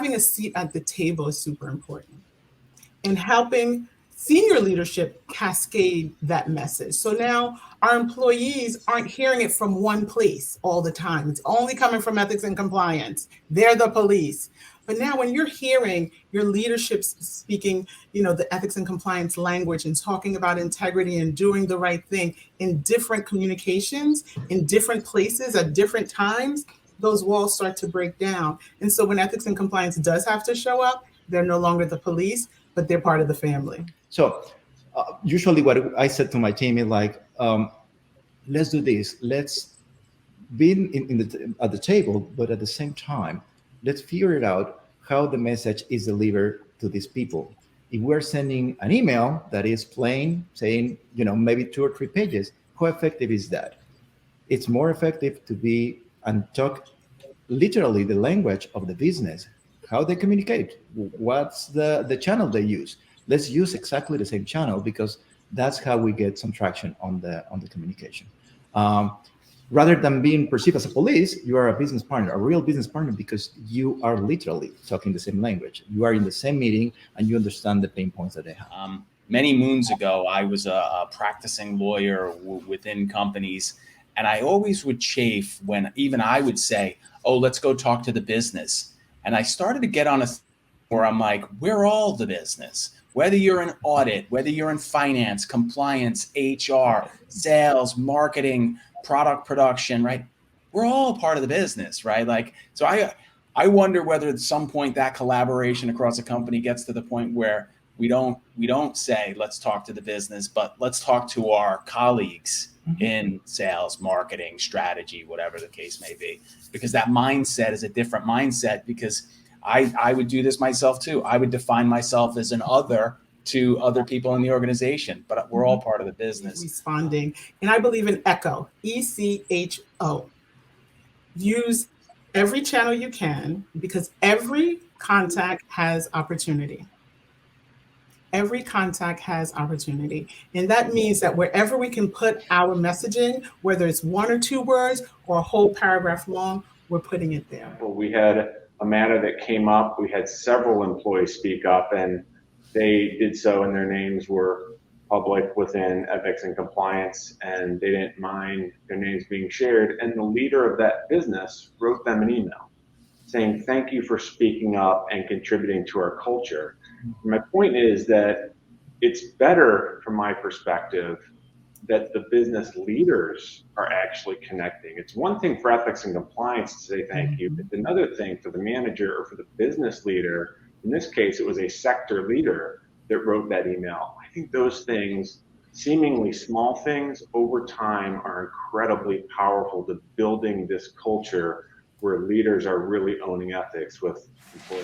having a seat at the table is super important, and helping senior leadership cascade that message. So now our employees aren't hearing it from one place all the time. It's only coming from ethics and compliance. They're the police. But now when you're hearing your leadership speaking, the ethics and compliance language and talking about integrity and doing the right thing in different communications, in different places at different times, those walls start to break down. And so when ethics and compliance does have to show up, they're no longer the police, but they're part of the family. So usually what I said to my team is like, let's do this. Let's be at the table, but at the same time, let's figure it out how the message is delivered to these people. If we're sending an email that is plain, saying, maybe 2 or 3 pages, how effective is that? It's more effective to be and talk literally the language of the business, how they communicate, what's the channel they use. Let's use exactly the same channel, because that's how we get some traction on the communication. Rather than being perceived as a police, you are a business partner, a real business partner, because you are literally talking the same language. You are in the same meeting and you understand the pain points that they have. Many moons ago, I was a practicing lawyer within companies, and I always would chafe when even I would say, oh, let's go talk to the business. And I started to get on a where I'm like, we're all the business. Whether you're in audit, whether you're in finance, compliance, HR, sales, marketing, product production, right? We're all part of the business, right? Like, so I wonder whether at some point that collaboration across a company gets to the point where we don't say, let's talk to the business, but let's talk to our colleagues in sales, marketing, strategy, whatever the case may be, because that mindset is a different mindset. Because I would do this myself too. I would define myself as an other to other people in the organization, but we're all part of the business. Responding. And I believe in ECHO, ECHO. Use every channel you can, because every contact has opportunity. Every contact has opportunity. And that means that wherever we can put our messaging, whether it's 1 or 2 words or a whole paragraph long, we're putting it there. Well, we had a matter that came up. We had several employees speak up, and they did so, and their names were public within ethics and compliance, and they didn't mind their names being shared. And the leader of that business wrote them an email saying, thank you for speaking up and contributing to our culture. My point is that it's better, from my perspective, that the business leaders are actually connecting. It's one thing for ethics and compliance to say thank you, but another thing for the manager or for the business leader. In this case, it was a sector leader that wrote that email. I think those things, seemingly small things, over time are incredibly powerful to building this culture where leaders are really owning ethics with employees.